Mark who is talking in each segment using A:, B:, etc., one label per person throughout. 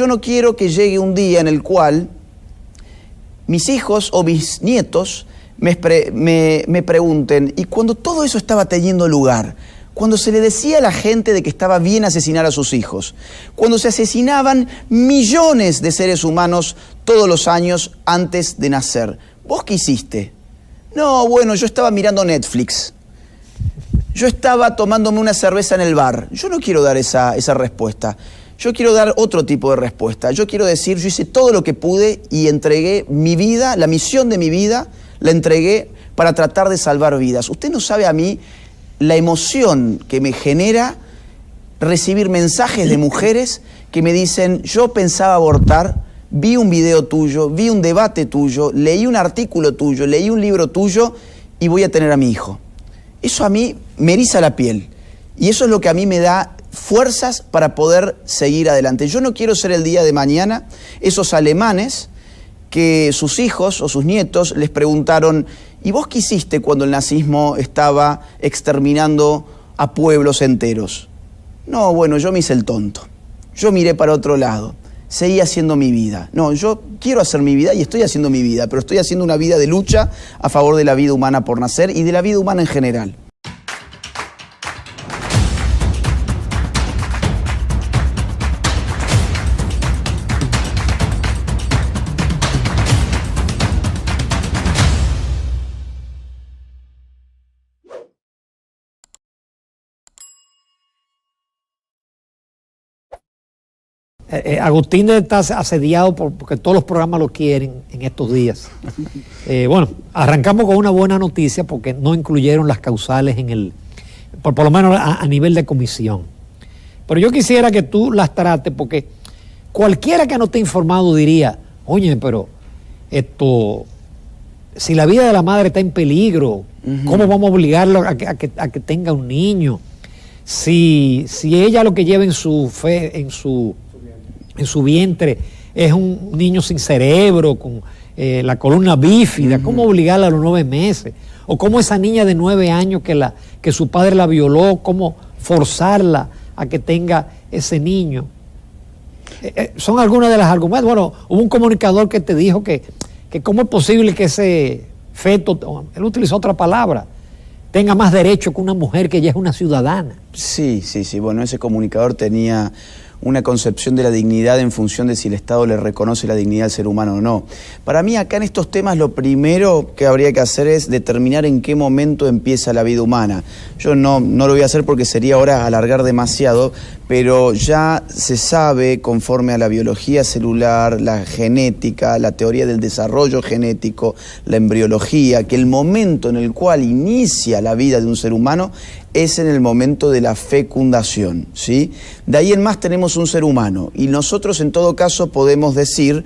A: Yo no quiero que llegue un día en el cual mis hijos o mis nietos me pregunten, y cuando todo eso estaba teniendo lugar, cuando se le decía a la gente de que estaba bien asesinar a sus hijos, cuando se asesinaban millones de seres humanos todos los años antes de nacer, ¿vos qué hiciste? No, bueno, yo estaba mirando Netflix. Yo estaba tomándome una cerveza en el bar. Yo no quiero dar esa respuesta. Yo quiero dar otro tipo de respuesta. Yo quiero decir, yo hice todo lo que pude y entregué mi vida, la misión de mi vida, la entregué para tratar de salvar vidas. Usted no sabe a mí la emoción que me genera recibir mensajes de mujeres que me dicen, yo pensaba abortar, vi un video tuyo, vi un debate tuyo, leí un artículo tuyo, leí un libro tuyo y voy a tener a mi hijo. Eso a mí me eriza la piel y eso es lo que a mí me da fuerzas para poder seguir adelante. Yo no quiero ser el día de mañana esos alemanes que sus hijos o sus nietos les preguntaron, ¿y vos qué hiciste cuando el nazismo estaba exterminando a pueblos enteros? No, bueno, yo me hice el tonto. Yo miré para otro lado. Seguí haciendo mi vida. No, yo quiero hacer mi vida y estoy haciendo mi vida, pero estoy haciendo una vida de lucha a favor de la vida humana por nacer y de la vida humana en general.
B: Agustín está asediado porque todos los programas lo quieren en estos días. Bueno, arrancamos con una buena noticia porque no incluyeron las causales en el, por lo menos a nivel de comisión. Pero yo quisiera que tú las trates porque cualquiera que no esté informado diría, oye, pero si la vida de la madre está en peligro, ¿cómo vamos a obligarlo a que tenga un niño? Si ella lo que lleva en su fe, en su vientre es un niño sin cerebro, con la columna bífida, ¿cómo obligarla a los 9 meses? O cómo esa niña de 9 años que su padre la violó, cómo forzarla a que tenga ese niño. Son algunas de las argumentos. Bueno, hubo un comunicador que te dijo que cómo es posible que ese feto, él utilizó otra palabra, tenga más derecho que una mujer que ya es una ciudadana.
A: Sí. Bueno, ese comunicador tenía una concepción de la dignidad en función de si el Estado le reconoce la dignidad al ser humano o no. Para mí, acá en estos temas, lo primero que habría que hacer es determinar en qué momento empieza la vida humana. Yo no lo voy a hacer porque sería ahora alargar demasiado, pero ya se sabe, conforme a la biología celular, la genética, la teoría del desarrollo genético, la embriología, que el momento en el cual inicia la vida de un ser humano es en el momento de la fecundación, ¿sí? De ahí en más tenemos un ser humano y nosotros en todo caso podemos decir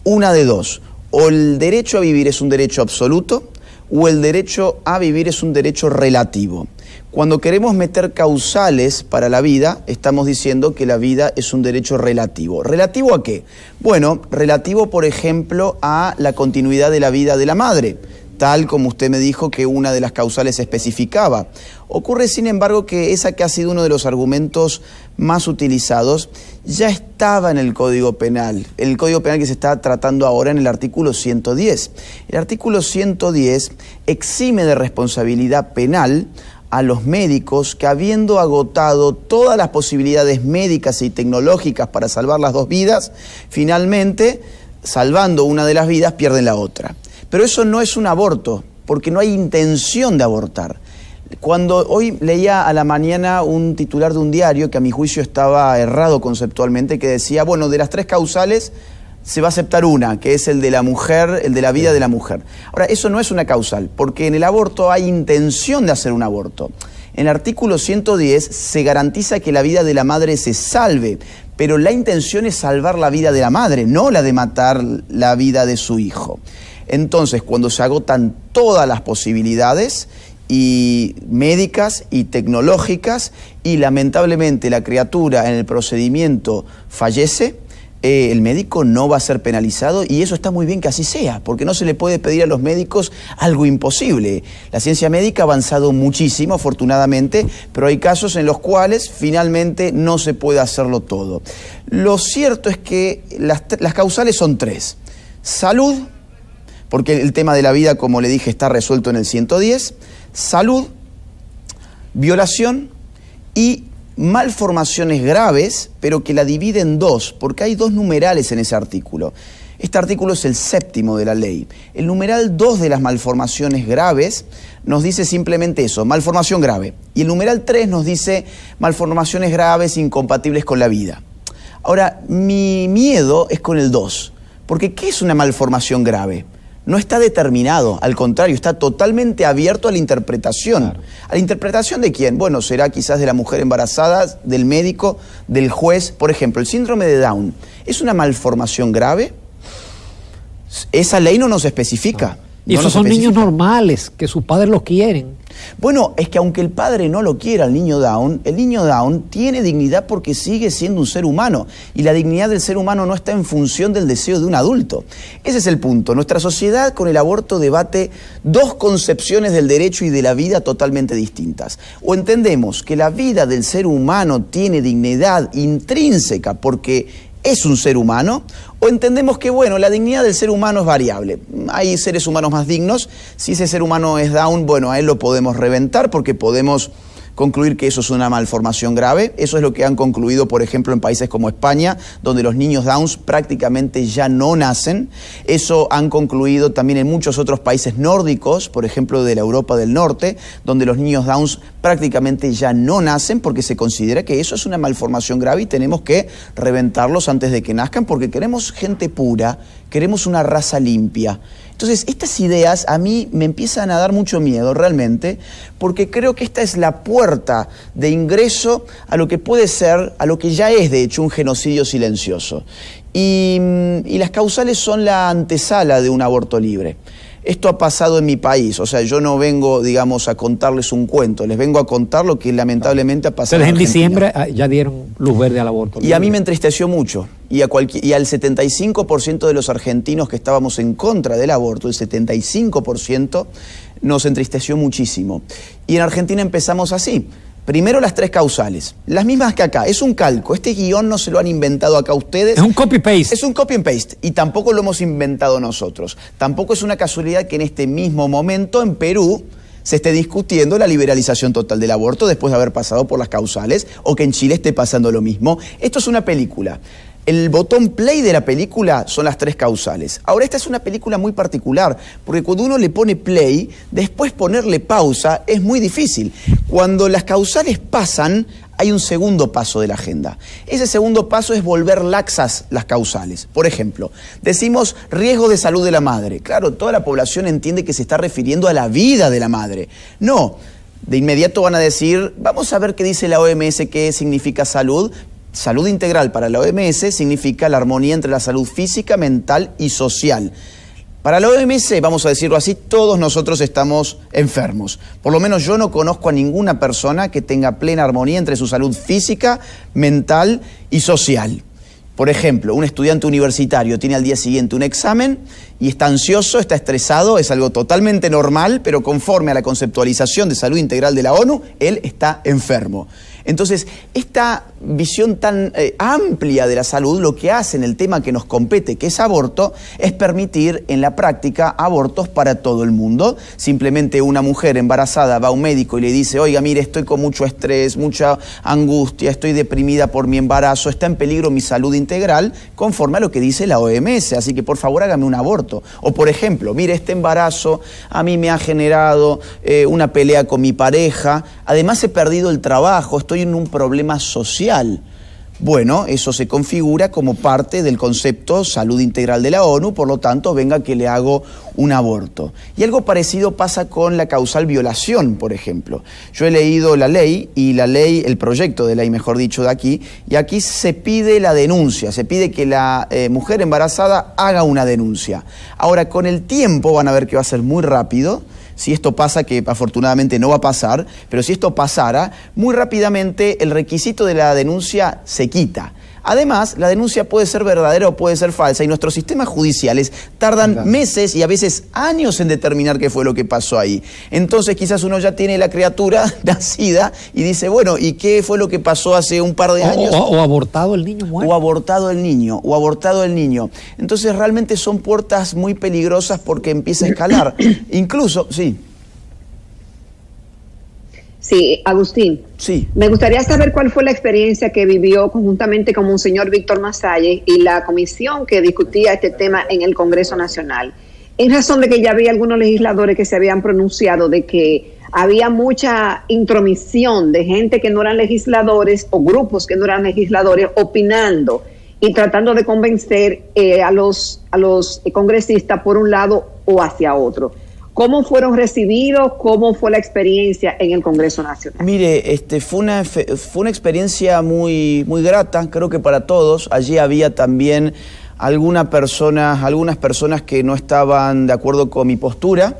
A: una de dos, o el derecho a vivir es un derecho absoluto o el derecho a vivir es un derecho relativo. Cuando queremos meter causales para la vida, estamos diciendo que la vida es un derecho relativo. ¿Relativo a qué? Bueno, relativo, por ejemplo, a la continuidad de la vida de la madre, tal como usted me dijo que una de las causales especificaba. Ocurre, sin embargo, que esa que ha sido uno de los argumentos más utilizados ya estaba en el Código Penal. El Código Penal que se está tratando ahora en el artículo 110. El artículo 110 exime de responsabilidad penal a los médicos que, habiendo agotado todas las posibilidades médicas y tecnológicas para salvar las dos vidas, finalmente, salvando una de las vidas, pierden la otra. Pero eso no es un aborto, porque no hay intención de abortar. Cuando hoy leía a la mañana un titular de un diario que a mi juicio estaba errado conceptualmente, que decía, bueno, de las 3 causales se va a aceptar una, que es el de la mujer, el de la vida de la mujer. Ahora, eso no es una causal, porque en el aborto hay intención de hacer un aborto. En el artículo 110 se garantiza que la vida de la madre se salve, pero la intención es salvar la vida de la madre, no la de matar la vida de su hijo. Entonces, cuando se agotan todas las posibilidades y médicas y tecnológicas y lamentablemente la criatura en el procedimiento fallece, el médico no va a ser penalizado y eso está muy bien que así sea, porque no se le puede pedir a los médicos algo imposible. La ciencia médica ha avanzado muchísimo, afortunadamente, pero hay casos en los cuales finalmente no se puede hacerlo todo. Lo cierto es que las causales son 3. Salud, porque el tema de la vida, como le dije, está resuelto en el 110. Salud, violación y malformaciones graves, pero que la divide en 2, porque hay 2 numerales en ese artículo. Este artículo es el 7º de la ley. El numeral 2 de las malformaciones graves nos dice simplemente eso, malformación grave. Y el numeral 3 nos dice malformaciones graves incompatibles con la vida. Ahora, mi miedo es con el 2, porque ¿qué es una malformación grave? No está determinado, al contrario, está totalmente abierto a la interpretación. Claro. ¿A la interpretación de quién? Bueno, será quizás de la mujer embarazada, del médico, del juez. Por ejemplo, el síndrome de Down, ¿es una malformación grave? Esa ley no nos especifica.
B: Y esos son niños normales, que sus padres los quieren.
A: Bueno, es que aunque el padre no lo quiera, el niño Down tiene dignidad porque sigue siendo un ser humano. Y la dignidad del ser humano no está en función del deseo de un adulto. Ese es el punto. Nuestra sociedad con el aborto debate 2 concepciones del derecho y de la vida totalmente distintas. O entendemos que la vida del ser humano tiene dignidad intrínseca porque es un ser humano, o entendemos que, bueno, la dignidad del ser humano es variable. Hay seres humanos más dignos. Si ese ser humano es Down, bueno, a él lo podemos reventar porque podemos concluir que eso es una malformación grave. Eso es lo que han concluido, por ejemplo, en países como España, donde los niños Downs prácticamente ya no nacen. Eso han concluido también en muchos otros países nórdicos, por ejemplo, de la Europa del Norte, donde los niños Downs prácticamente ya no nacen porque se considera que eso es una malformación grave y tenemos que reventarlos antes de que nazcan porque queremos gente pura, queremos una raza limpia. Entonces, estas ideas a mí me empiezan a dar mucho miedo realmente, porque creo que esta es la puerta de ingreso a lo que puede ser, a lo que ya es de hecho un genocidio silencioso. Y las causales son la antesala de un aborto libre. Esto ha pasado en mi país, o sea, yo no vengo, digamos, a contarles un cuento, les vengo a contar lo que lamentablemente ha pasado en Argentina.
B: Ustedes en diciembre ya dieron luz verde al aborto libre.
A: Y a mí me entristeció mucho, y al 75% de los argentinos que estábamos en contra del aborto, el 75%, nos entristeció muchísimo. Y en Argentina empezamos así. Primero las 3 causales, las mismas que acá, es un calco, este guión no se lo han inventado acá ustedes.
B: Es un copy-paste.
A: Es un copy-paste y tampoco lo hemos inventado nosotros. Tampoco es una casualidad que en este mismo momento en Perú se esté discutiendo la liberalización total del aborto después de haber pasado por las causales o que en Chile esté pasando lo mismo. Esto es una película. El botón play de la película son las 3 causales. Ahora, esta es una película muy particular, porque cuando uno le pone play, después ponerle pausa es muy difícil. Cuando las causales pasan, hay un segundo paso de la agenda. Ese segundo paso es volver laxas las causales. Por ejemplo, decimos riesgo de salud de la madre. Claro, toda la población entiende que se está refiriendo a la vida de la madre. No, de inmediato van a decir, vamos a ver qué dice la OMS, qué significa salud. Salud integral para la OMS significa la armonía entre la salud física, mental y social. Para la OMS, vamos a decirlo así, todos nosotros estamos enfermos. Por lo menos yo no conozco a ninguna persona que tenga plena armonía entre su salud física, mental y social. Por ejemplo, un estudiante universitario tiene al día siguiente un examen y está ansioso, está estresado, es algo totalmente normal, pero conforme a la conceptualización de salud integral de la ONU, él está enfermo. Entonces, esta visión tan amplia de la salud, lo que hace en el tema que nos compete, que es aborto, es permitir en la práctica abortos para todo el mundo. Simplemente una mujer embarazada va a un médico y le dice, oiga, mire, estoy con mucho estrés, mucha angustia, estoy deprimida por mi embarazo, está en peligro mi salud integral, conforme a lo que dice la OMS, así que por favor hágame un aborto. O por ejemplo, mire, este embarazo a mí me ha generado una pelea con mi pareja, además he perdido el trabajo, estoy en un problema social. Bueno, eso se configura como parte del concepto salud integral de la ONU, por lo tanto, venga que le hago un aborto. Y algo parecido pasa con la causal violación, por ejemplo. Yo he leído la ley, el proyecto de ley, mejor dicho, de aquí, y aquí se pide la denuncia, se pide que la mujer embarazada haga una denuncia. Ahora, con el tiempo van a ver que va a ser muy rápido. Si esto pasa, que afortunadamente no va a pasar, pero si esto pasara, muy rápidamente el requisito de la denuncia se quita. Además, la denuncia puede ser verdadera o puede ser falsa y nuestros sistemas judiciales tardan meses y a veces años en determinar qué fue lo que pasó ahí. Entonces quizás uno ya tiene la criatura nacida y dice, bueno, ¿y qué fue lo que pasó hace un par de años?
B: O abortado el niño muerto.
A: O abortado el niño. Entonces realmente son puertas muy peligrosas porque empieza a escalar. Incluso, sí.
C: Sí, Agustín.
A: Sí.
C: Me gustaría saber cuál fue la experiencia que vivió conjuntamente con Monseñor Víctor Masalle y la comisión que discutía este tema en el Congreso Nacional. En razón de que ya había algunos legisladores que se habían pronunciado de que había mucha intromisión de gente que no eran legisladores o grupos que no eran legisladores opinando y tratando de convencer a los congresistas por un lado o hacia otro. ¿Cómo fueron recibidos? ¿Cómo fue la experiencia en el Congreso Nacional?
A: Mire, fue una experiencia muy, muy grata, creo que para todos. Allí había también algunas personas que no estaban de acuerdo con mi postura.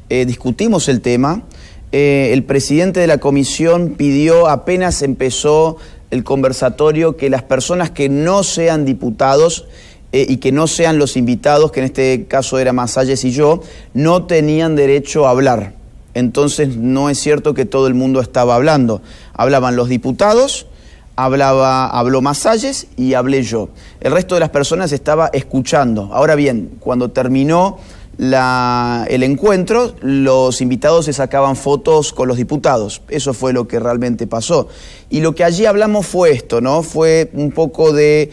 A: Discutimos el tema. El presidente de la comisión pidió, apenas empezó el conversatorio, que las personas que no sean diputados y que no sean los invitados, que en este caso era Masalles y yo, no tenían derecho a hablar. Entonces no es cierto que todo el mundo estaba hablando. Hablaban los diputados, habló Masalles y hablé yo. El resto de las personas estaba escuchando. Ahora bien, cuando terminó el encuentro, los invitados se sacaban fotos con los diputados. Eso fue lo que realmente pasó. Y lo que allí hablamos fue esto, ¿no? Fue un poco de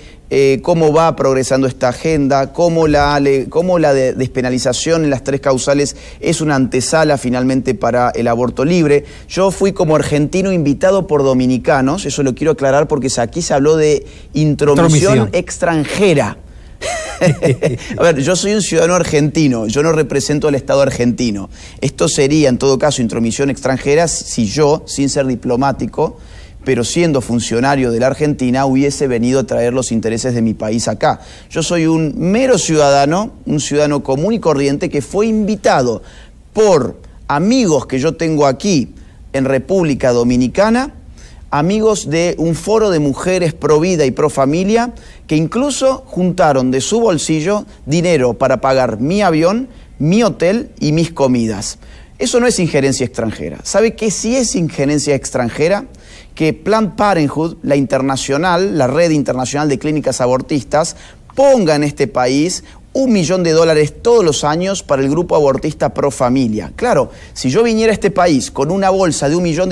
A: cómo va progresando esta agenda, cómo la despenalización en las 3 causales es una antesala finalmente para el aborto libre. Yo fui como argentino invitado por dominicanos, eso lo quiero aclarar porque aquí se habló de intromisión extranjera. A ver, yo soy un ciudadano argentino, yo no represento al Estado argentino. Esto sería, en todo caso, intromisión extranjera si yo, sin ser diplomático, pero siendo funcionario de la Argentina, hubiese venido a traer los intereses de mi país acá. Yo soy un mero ciudadano, un ciudadano común y corriente que fue invitado por amigos que yo tengo aquí en República Dominicana, amigos de un foro de mujeres pro vida y pro familia, que incluso juntaron de su bolsillo dinero para pagar mi avión, mi hotel y mis comidas. Eso no es injerencia extranjera. ¿Sabe qué sí es injerencia extranjera? Que Planned Parenthood, la internacional, la red internacional de clínicas abortistas, ponga en este país $1 millón todos los años para el grupo abortista Pro Familia. Claro, si yo viniera a este país con una bolsa de $1 millón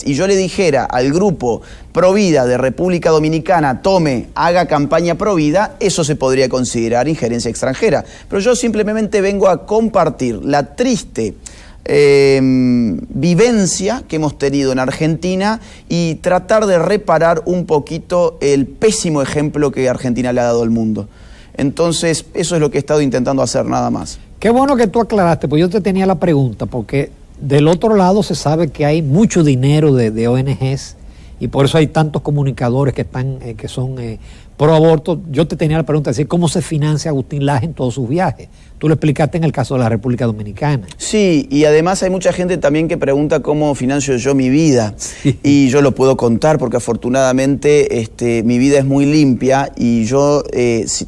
A: y yo le dijera al grupo Pro Vida de República Dominicana, tome, haga campaña Pro Vida, eso se podría considerar injerencia extranjera. Pero yo simplemente vengo a compartir la triste vivencia que hemos tenido en Argentina y tratar de reparar un poquito el pésimo ejemplo que Argentina le ha dado al mundo. Entonces, eso es lo que he estado intentando hacer, nada más.
B: Qué bueno que tú aclaraste, pues yo te tenía la pregunta, porque del otro lado se sabe que hay mucho dinero de ONGs y por eso hay tantos comunicadores que son pro aborto. Yo te tenía la pregunta, es decir, ¿cómo se financia Agustín Laje en todos sus viajes? Tú lo explicaste en el caso de la República Dominicana.
A: Sí, y además hay mucha gente también que pregunta cómo financio yo mi vida. Sí. Y yo lo puedo contar porque afortunadamente mi vida es muy limpia y yo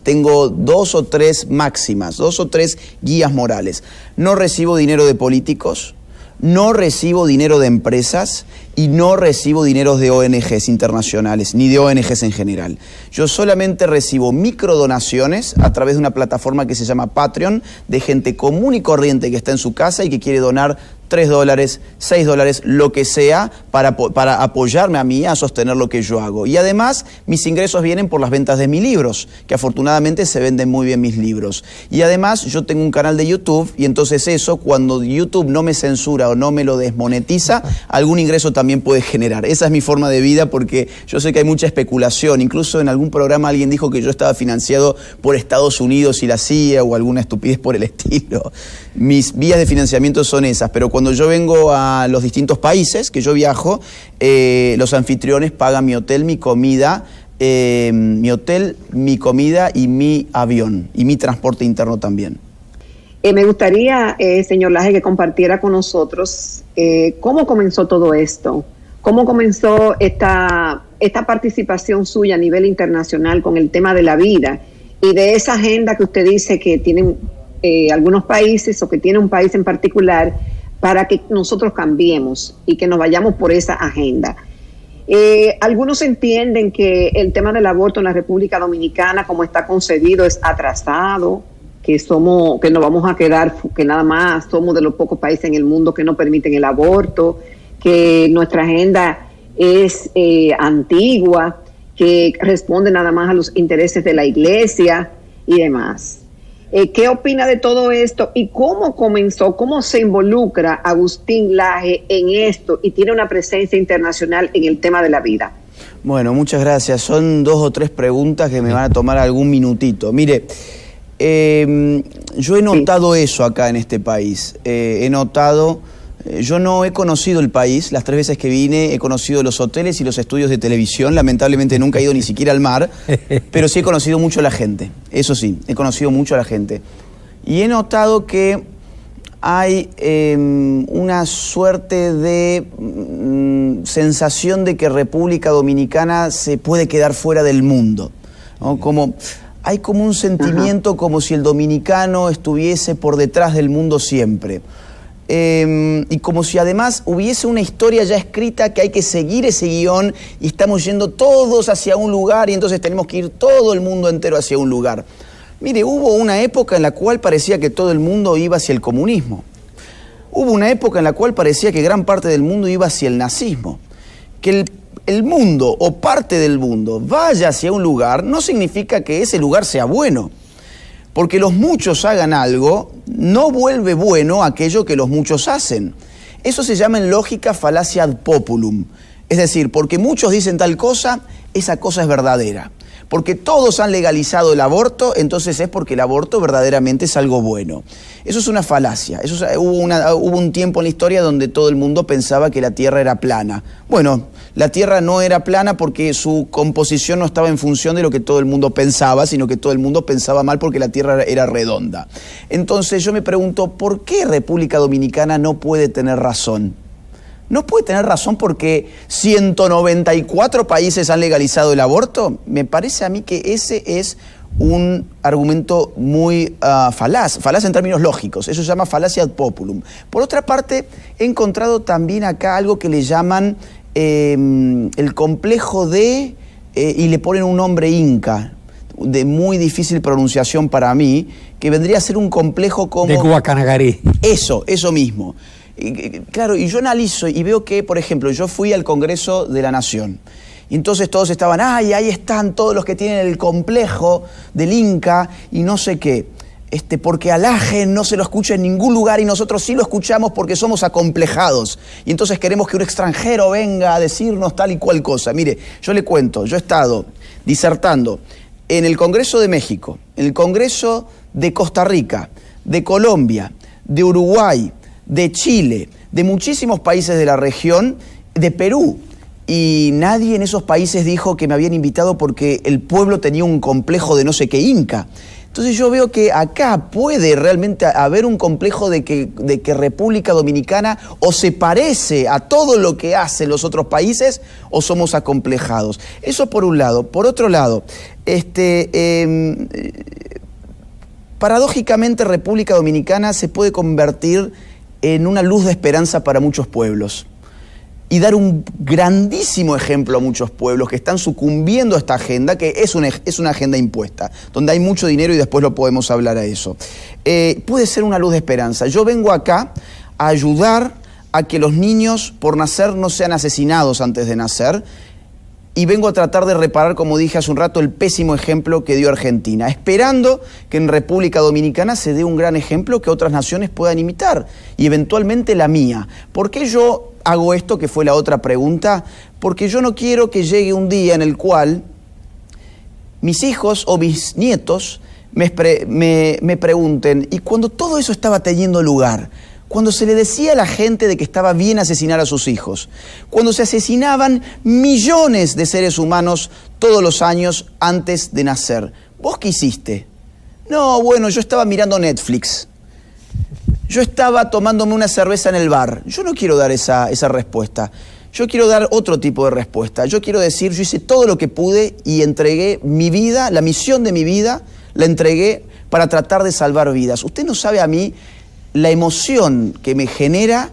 A: tengo 2 o 3 máximas, 2 o 3 guías morales. No recibo dinero de políticos, no recibo dinero de empresas y no recibo dinero de ONGs internacionales, ni de ONGs en general. Yo solamente recibo microdonaciones a través de una plataforma que se llama Patreon, de gente común y corriente que está en su casa y que quiere donar $3, $6, lo que sea, para apoyarme a mí a sostener lo que yo hago. Y además, mis ingresos vienen por las ventas de mis libros, que afortunadamente se venden muy bien mis libros. Y además, yo tengo un canal de YouTube, y entonces eso, cuando YouTube no me censura o no me lo desmonetiza, algún ingreso también puede generar. Esa es mi forma de vida, porque yo sé que hay mucha especulación. Incluso en algún programa alguien dijo que yo estaba financiado por Estados Unidos y la CIA o alguna estupidez por el estilo. Mis vías de financiamiento son esas, pero cuando yo vengo a los distintos países que yo viajo, los anfitriones pagan mi hotel, mi comida, mi comida y mi avión, y mi transporte interno también.
C: Me gustaría, señor Laje, que compartiera con nosotros cómo comenzó todo esto, cómo comenzó esta esta participación suya a nivel internacional con el tema de la vida y de esa agenda que usted dice que tienen algunos países o que tiene un país en particular para que nosotros cambiemos y que nos vayamos por esa agenda. Algunos entienden que el tema del aborto en la República Dominicana, como está concebido, es atrasado, que nos vamos a quedar, que nada más somos de los pocos países en el mundo que no permiten el aborto, que nuestra agenda es antigua, que responde nada más a los intereses de la iglesia y demás. ¿Qué opina de todo esto y cómo comenzó, cómo se involucra Agustín Laje en esto y tiene una presencia internacional en el tema de la vida?
A: Bueno, muchas gracias. Son 2 o 3 preguntas que me van a tomar algún minutito. Mire, yo he notado eso acá en este país. Yo no he conocido el país, las 3 veces que vine he conocido los hoteles y los estudios de televisión, lamentablemente nunca he ido ni siquiera al mar, pero sí he conocido mucho a la gente, eso sí, he conocido mucho a la gente. Y he notado que hay una suerte de sensación de que República Dominicana se puede quedar fuera del mundo, ¿no? Hay como un sentimiento como si el dominicano estuviese por detrás del mundo siempre. Y como si además hubiese una historia ya escrita que hay que seguir ese guión y estamos yendo todos hacia un lugar y entonces tenemos que ir todo el mundo entero hacia un lugar. Mire, hubo una época en la cual parecía que todo el mundo iba hacia el comunismo. Hubo una época en la cual parecía que gran parte del mundo iba hacia el nazismo. Que el mundo o parte del mundo vaya hacia un lugar no significa que ese lugar sea bueno. Porque los muchos hagan algo, no vuelve bueno aquello que los muchos hacen. Eso se llama en lógica falacia ad populum. Es decir, porque muchos dicen tal cosa, esa cosa es verdadera. Porque todos han legalizado el aborto, entonces es porque el aborto verdaderamente es algo bueno. Eso es una falacia. Hubo un tiempo en la historia donde todo el mundo pensaba que la Tierra era plana. Bueno, la Tierra no era plana porque su composición no estaba en función de lo que todo el mundo pensaba, sino que todo el mundo pensaba mal porque la Tierra era redonda. Entonces yo me pregunto, ¿por qué República Dominicana no puede tener razón? ¿No puede tener razón porque 194 países han legalizado el aborto? Me parece a mí que ese es un argumento muy falaz en términos lógicos. Eso se llama falacia ad populum. Por otra parte, he encontrado también acá algo que le llaman el complejo de, y le ponen un nombre inca, de muy difícil pronunciación para mí, que vendría a ser un complejo como...
B: De Guacanagarí.
A: Eso mismo. Claro, y yo analizo y veo que, por ejemplo, yo fui al Congreso de la Nación. Y entonces todos estaban, ¡ay, ahí están todos los que tienen el complejo del Inca y no sé qué! Porque a Laje no se lo escucha en ningún lugar y nosotros sí lo escuchamos porque somos acomplejados. Y entonces queremos que un extranjero venga a decirnos tal y cual cosa. Mire, yo le cuento, yo he estado disertando en el Congreso de México, en el Congreso de Costa Rica, de Colombia, de Uruguay, de Chile, de muchísimos países de la región, de Perú. Y nadie en esos países dijo que me habían invitado porque el pueblo tenía un complejo de no sé qué inca. Entonces yo veo que acá puede realmente haber un complejo de que República Dominicana o se parece a todo lo que hacen los otros países o somos acomplejados. Eso por un lado. Por otro lado, paradójicamente República Dominicana se puede convertir en una luz de esperanza para muchos pueblos y dar un grandísimo ejemplo a muchos pueblos que están sucumbiendo a esta agenda, que es una agenda impuesta, donde hay mucho dinero y después lo podemos hablar a eso. Puede ser una luz de esperanza. Yo vengo acá a ayudar a que los niños por nacer no sean asesinados antes de nacer, y vengo a tratar de reparar, como dije hace un rato, el pésimo ejemplo que dio Argentina, esperando que en República Dominicana se dé un gran ejemplo que otras naciones puedan imitar, y eventualmente la mía. ¿Por qué yo hago esto, que fue la otra pregunta? Porque yo no quiero que llegue un día en el cual mis hijos o mis nietos me pregunten, ¿y cuando todo eso estaba teniendo lugar? Cuando se le decía a la gente de que estaba bien asesinar a sus hijos, cuando se asesinaban millones de seres humanos todos los años antes de nacer. ¿Vos qué hiciste? No, bueno, yo estaba mirando Netflix. Yo estaba tomándome una cerveza en el bar. Yo no quiero dar esa respuesta. Yo quiero dar otro tipo de respuesta. Yo quiero decir, yo hice todo lo que pude y entregué mi vida, la misión de mi vida, la entregué para tratar de salvar vidas. Usted no sabe a mí la emoción que me genera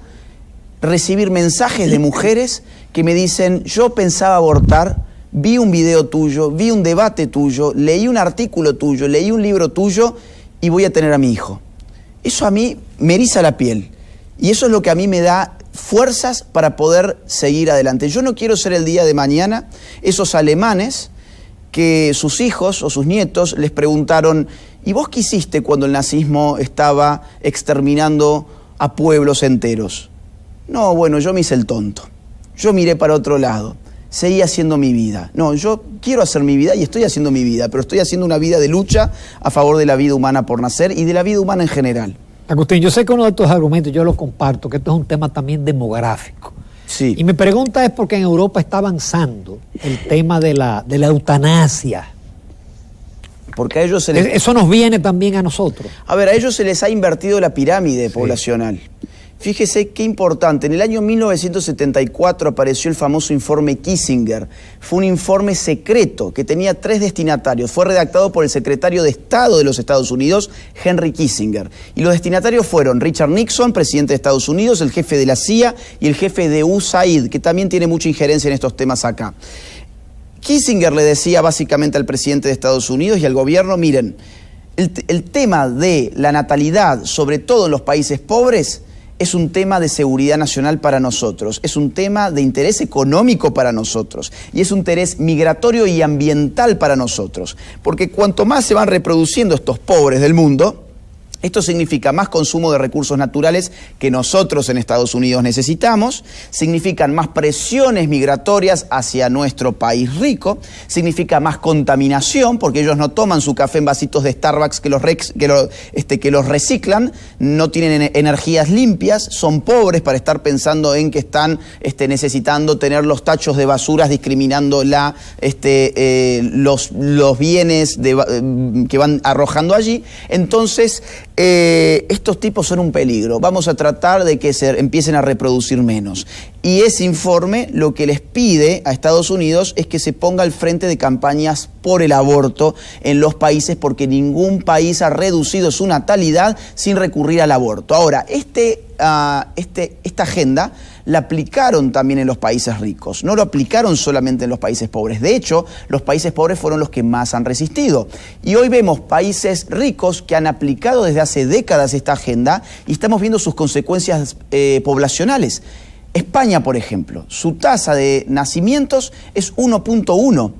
A: recibir mensajes de mujeres que me dicen, yo pensaba abortar, vi un video tuyo, vi un debate tuyo, leí un artículo tuyo, leí un libro tuyo y voy a tener a mi hijo. Eso a mí me eriza la piel y eso es lo que a mí me da fuerzas para poder seguir adelante. Yo no quiero ser el día de mañana esos alemanes que sus hijos o sus nietos les preguntaron, ¿y vos qué hiciste cuando el nazismo estaba exterminando a pueblos enteros? No, bueno, yo me hice el tonto. Yo miré para otro lado. Seguí haciendo mi vida. No, yo quiero hacer mi vida y estoy haciendo mi vida, pero estoy haciendo una vida de lucha a favor de la vida humana por nacer y de la vida humana en general.
B: Agustín, yo sé que uno de estos argumentos yo lo comparto, que esto es un tema también demográfico.
A: Sí.
B: Y mi pregunta es porque en Europa está avanzando el tema de la eutanasia.
A: Porque a ellos se les...
B: Eso nos viene también a nosotros.
A: A ver, a ellos se les ha invertido la pirámide poblacional. Fíjese qué importante, en el año 1974 apareció el famoso informe Kissinger. Fue un informe secreto que tenía 3 destinatarios. Fue redactado por el secretario de Estado de los Estados Unidos, Henry Kissinger. Y los destinatarios fueron Richard Nixon, presidente de Estados Unidos, el jefe de la CIA y el jefe de USAID, que también tiene mucha injerencia en estos temas acá. Kissinger le decía básicamente al presidente de Estados Unidos y al gobierno, miren, el tema de la natalidad, sobre todo en los países pobres, es un tema de seguridad nacional para nosotros, es un tema de interés económico para nosotros y es un interés migratorio y ambiental para nosotros. Porque cuanto más se van reproduciendo estos pobres del mundo, esto significa más consumo de recursos naturales que nosotros en Estados Unidos necesitamos, significan más presiones migratorias hacia nuestro país rico, significa más contaminación porque ellos no toman su café en vasitos de Starbucks que los reciclan, no tienen energías limpias, son pobres para estar pensando en que están necesitando tener los tachos de basuras discriminando los bienes que van arrojando allí. Entonces, estos tipos son un peligro. Vamos a tratar de que se empiecen a reproducir menos. Y ese informe lo que les pide a Estados Unidos es que se ponga al frente de campañas por el aborto en los países porque ningún país ha reducido su natalidad sin recurrir al aborto. Ahora, esta agenda la aplicaron también en los países ricos, no lo aplicaron solamente en los países pobres. De hecho, los países pobres fueron los que más han resistido. Y hoy vemos países ricos que han aplicado desde hace décadas esta agenda y estamos viendo sus consecuencias poblacionales. España, por ejemplo, su tasa de nacimientos es 1.1.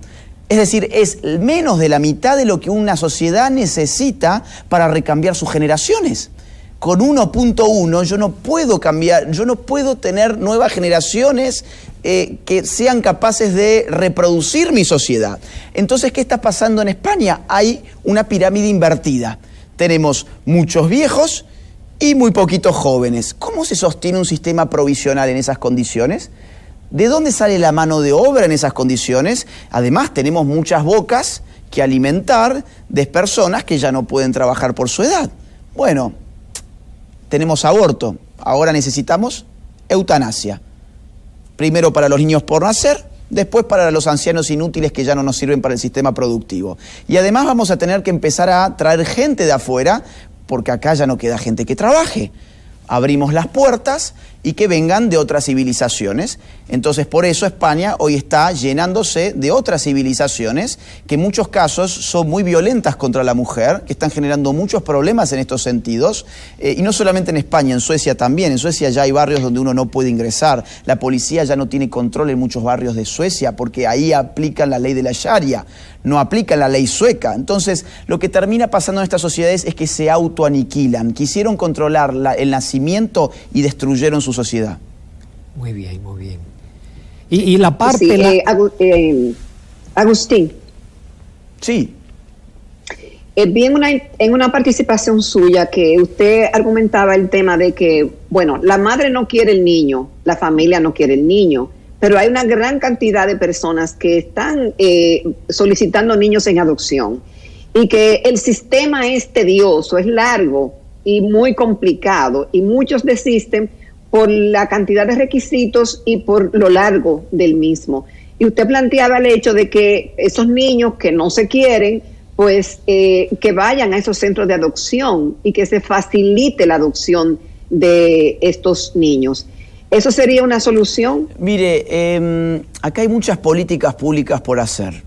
A: Es decir, es menos de la mitad de lo que una sociedad necesita para recambiar sus generaciones. Con 1.1 yo no puedo cambiar, yo no puedo tener nuevas generaciones que sean capaces de reproducir mi sociedad. Entonces, ¿qué está pasando en España? Hay una pirámide invertida. Tenemos muchos viejos y muy poquitos jóvenes. ¿Cómo se sostiene un sistema provisional en esas condiciones? ¿De dónde sale la mano de obra en esas condiciones? Además, tenemos muchas bocas que alimentar de personas que ya no pueden trabajar por su edad. Bueno, tenemos aborto, ahora necesitamos eutanasia. Primero para los niños por nacer, después para los ancianos inútiles que ya no nos sirven para el sistema productivo. Y además vamos a tener que empezar a traer gente de afuera, porque acá ya no queda gente que trabaje. Abrimos las puertas y que vengan de otras civilizaciones. Entonces, por eso España hoy está llenándose de otras civilizaciones que en muchos casos son muy violentas contra la mujer, que están generando muchos problemas en estos sentidos. Y no solamente en España, en Suecia también. En Suecia ya hay barrios donde uno no puede ingresar. La policía ya no tiene control en muchos barrios de Suecia porque ahí aplican la ley de la Sharia, no aplican la ley sueca. Entonces, lo que termina pasando en estas sociedades es que se autoaniquilan. Quisieron controlar el nacimiento y destruyeron su sociedad.
B: Muy bien, muy bien. Y la parte...
C: Sí, Agustín.
A: Sí.
C: Vi en una participación suya que usted argumentaba el tema de que, bueno, la madre no quiere el niño, la familia no quiere el niño, pero hay una gran cantidad de personas que están solicitando niños en adopción y que el sistema es tedioso, es largo y muy complicado y muchos desisten por la cantidad de requisitos y por lo largo del mismo. Y usted planteaba el hecho de que esos niños que no se quieren, pues que vayan a esos centros de adopción y que se facilite la adopción de estos niños. ¿Eso sería una solución?
A: Mire, acá hay muchas políticas públicas por hacer.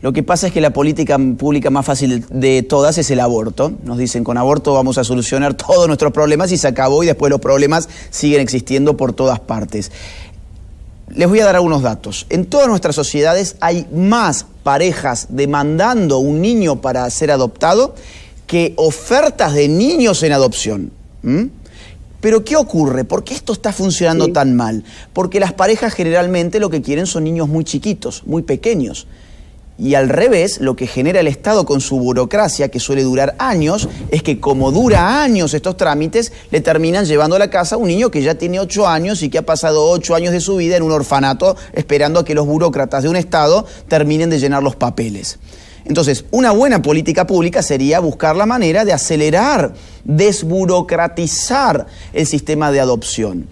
A: Lo que pasa es que la política pública más fácil de todas es el aborto. Nos dicen, con aborto vamos a solucionar todos nuestros problemas y se acabó, y después los problemas siguen existiendo por todas partes. Les voy a dar algunos datos. En todas nuestras sociedades hay más parejas demandando un niño para ser adoptado que ofertas de niños en adopción. Pero ¿qué ocurre? ¿Por qué esto está funcionando tan mal? Porque las parejas generalmente lo que quieren son niños muy chiquitos, muy pequeños. Y al revés, lo que genera el Estado con su burocracia, que suele durar años, es que como dura años estos trámites, le terminan llevando a la casa a un niño que ya tiene 8 años y que ha pasado 8 años de su vida en un orfanato esperando a que los burócratas de un Estado terminen de llenar los papeles. Entonces, una buena política pública sería buscar la manera de acelerar, desburocratizar el sistema de adopción.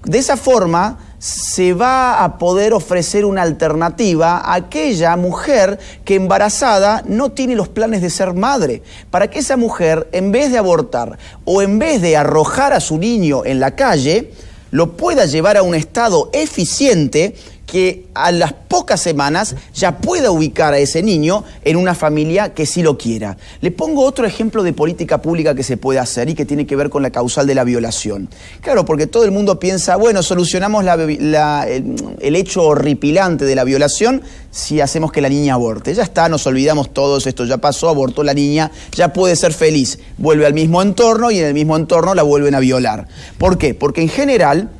A: De esa forma se va a poder ofrecer una alternativa a aquella mujer que embarazada no tiene los planes de ser madre, para que esa mujer, en vez de abortar o en vez de arrojar a su niño en la calle, lo pueda llevar a un estado eficiente que a las pocas semanas ya pueda ubicar a ese niño en una familia que sí lo quiera. Le pongo otro ejemplo de política pública que se puede hacer y que tiene que ver con la causal de la violación. Claro, porque todo el mundo piensa, bueno, solucionamos el hecho horripilante de la violación si hacemos que la niña aborte. Ya está, nos olvidamos todos, esto ya pasó, abortó la niña, ya puede ser feliz. Vuelve al mismo entorno y en el mismo entorno la vuelven a violar. ¿Por qué? Porque en general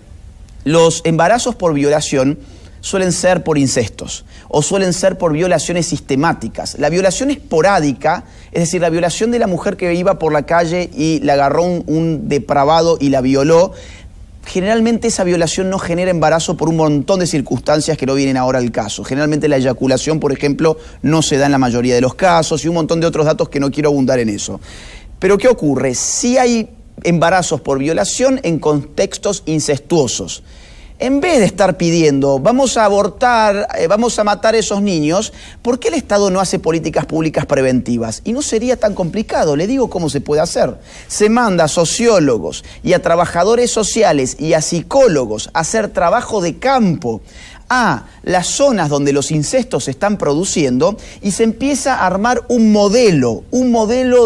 A: los embarazos por violación suelen ser por incestos o suelen ser por violaciones sistemáticas. La violación esporádica, es decir, la violación de la mujer que iba por la calle y la agarró un depravado y la violó, generalmente esa violación no genera embarazo por un montón de circunstancias que no vienen ahora al caso. Generalmente la eyaculación, por ejemplo, no se da en la mayoría de los casos y un montón de otros datos que no quiero abundar en eso. Pero ¿qué ocurre? Sí hay embarazos por violación en contextos incestuosos. En vez de estar pidiendo, vamos a abortar, vamos a matar a esos niños, ¿por qué el Estado no hace políticas públicas preventivas? Y no sería tan complicado, le digo cómo se puede hacer. Se manda a sociólogos y a trabajadores sociales y a psicólogos a hacer trabajo de campo a las zonas donde los incestos se están produciendo y se empieza a armar un modelo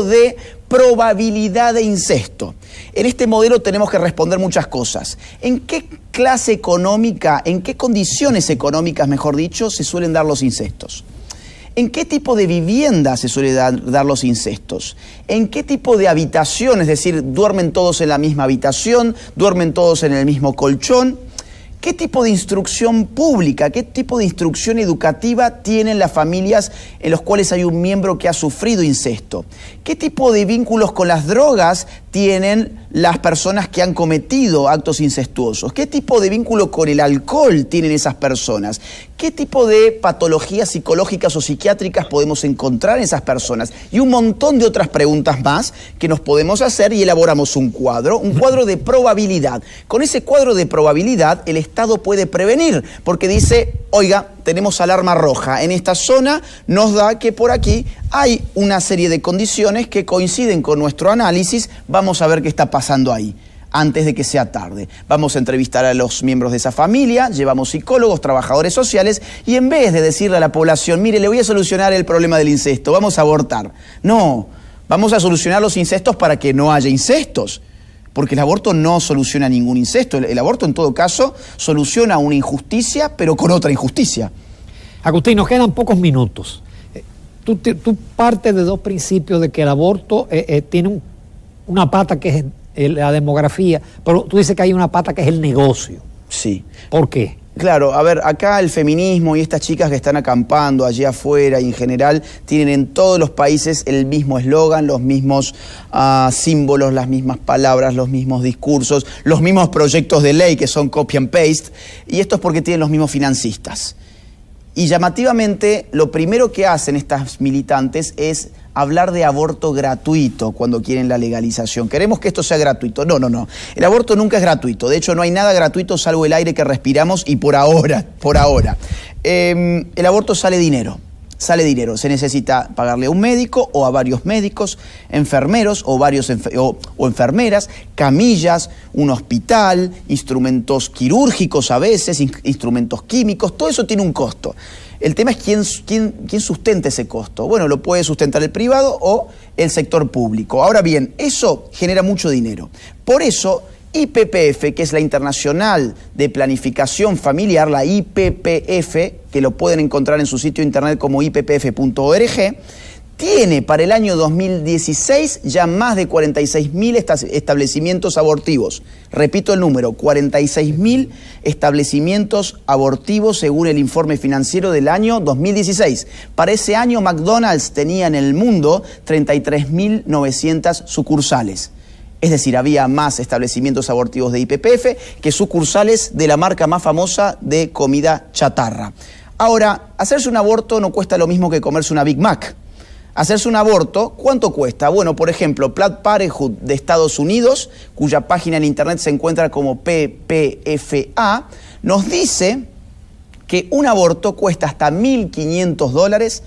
A: de probabilidad de incesto. En este modelo tenemos que responder muchas cosas. ¿En qué clase económica, en qué condiciones económicas, mejor dicho, se suelen dar los incestos? ¿En qué tipo de vivienda se suele dar los incestos? ¿En qué tipo de habitación? Es decir, ¿duermen todos en la misma habitación? ¿Duermen todos en el mismo colchón? ¿Qué tipo de instrucción pública, qué tipo de instrucción educativa tienen las familias en las cuales hay un miembro que ha sufrido incesto? ¿Qué tipo de vínculos con las drogas tienen las personas que han cometido actos incestuosos? ¿Qué tipo de vínculo con el alcohol tienen esas personas? ¿Qué tipo de patologías psicológicas o psiquiátricas podemos encontrar en esas personas? Y un montón de otras preguntas más que nos podemos hacer y elaboramos un cuadro de probabilidad. Con ese cuadro de probabilidad el Estado puede prevenir, porque dice, oiga, tenemos alarma roja, en esta zona nos da que por aquí hay una serie de condiciones que coinciden con nuestro análisis, vamos a ver qué está pasando ahí, antes de que sea tarde. Vamos a entrevistar a los miembros de esa familia, llevamos psicólogos, trabajadores sociales, y en vez de decirle a la población, mire, le voy a solucionar el problema del incesto, vamos a abortar. No, vamos a solucionar los incestos para que no haya incestos. Porque el aborto no soluciona ningún incesto. El aborto, en todo caso, soluciona una injusticia, pero con otra injusticia.
B: Agustín, nos quedan pocos minutos. Tú partes de dos principios de que el aborto tiene una pata que es la demografía, pero tú dices que hay una pata que es el negocio.
A: Sí.
B: ¿Por qué?
A: Claro, a ver, acá el feminismo y estas chicas que están acampando allí afuera y en general tienen en todos los países el mismo eslogan, los mismos símbolos, las mismas palabras, los mismos discursos, los mismos proyectos de ley que son copy and paste, y esto es porque tienen los mismos financistas. Y llamativamente, lo primero que hacen estas militantes es hablar de aborto gratuito cuando quieren la legalización. Queremos que esto sea gratuito. No, no, no. El aborto nunca es gratuito. De hecho, no hay nada gratuito salvo el aire que respiramos y por ahora. El aborto sale dinero. Sale dinero. Se necesita pagarle a un médico o a varios médicos, enfermeros o o enfermeras, camillas, un hospital, instrumentos quirúrgicos a veces, instrumentos químicos. Todo eso tiene un costo. El tema es quién sustenta ese costo. Bueno, lo puede sustentar el privado o el sector público. Ahora bien, eso genera mucho dinero. Por eso, IPPF, que es la Internacional de Planificación Familiar, la IPPF, que lo pueden encontrar en su sitio internet como ippf.org, tiene para el año 2016 ya más de 46.000 establecimientos abortivos. Repito el número, 46.000 establecimientos abortivos según el informe financiero del año 2016. Para ese año McDonald's tenía en el mundo 33.900 sucursales. Es decir, había más establecimientos abortivos de IPPF que sucursales de la marca más famosa de comida chatarra. Ahora, hacerse un aborto no cuesta lo mismo que comerse una Big Mac. Hacerse un aborto, ¿cuánto cuesta? Bueno, por ejemplo, Planned Parenthood de Estados Unidos, cuya página en internet se encuentra como PPFA, nos dice que un aborto cuesta hasta $1.500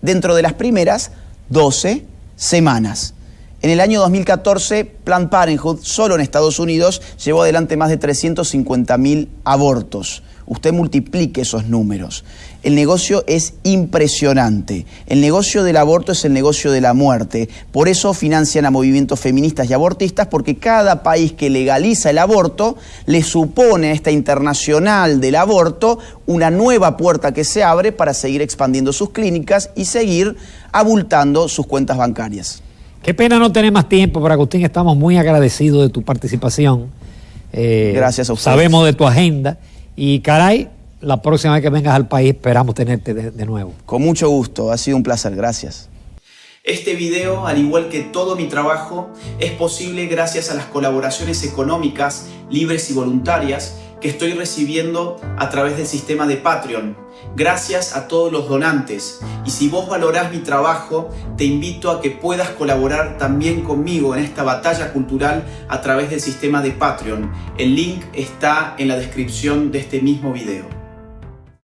A: dentro de las primeras 12 semanas. En el año 2014, Planned Parenthood, solo en Estados Unidos, llevó adelante más de 350.000 abortos. Usted multiplique esos números. El negocio es impresionante. El negocio del aborto es el negocio de la muerte. Por eso financian a movimientos feministas y abortistas, porque cada país que legaliza el aborto le supone a esta internacional del aborto una nueva puerta que se abre para seguir expandiendo sus clínicas y seguir abultando sus cuentas bancarias.
B: Qué pena no tener más tiempo, pero Agustín, estamos muy agradecidos de tu participación.
A: Gracias a ustedes.
B: Sabemos de tu agenda y caray, la próxima vez que vengas al país esperamos tenerte de nuevo.
A: Con mucho gusto, ha sido un placer, gracias.
D: Este video, al igual que todo mi trabajo, es posible gracias a las colaboraciones económicas, libres y voluntarias que estoy recibiendo a través del sistema de Patreon. Gracias a todos los donantes. Y si vos valorás mi trabajo, te invito a que puedas colaborar también conmigo en esta batalla cultural a través del sistema de Patreon. El link está en la descripción de este mismo video.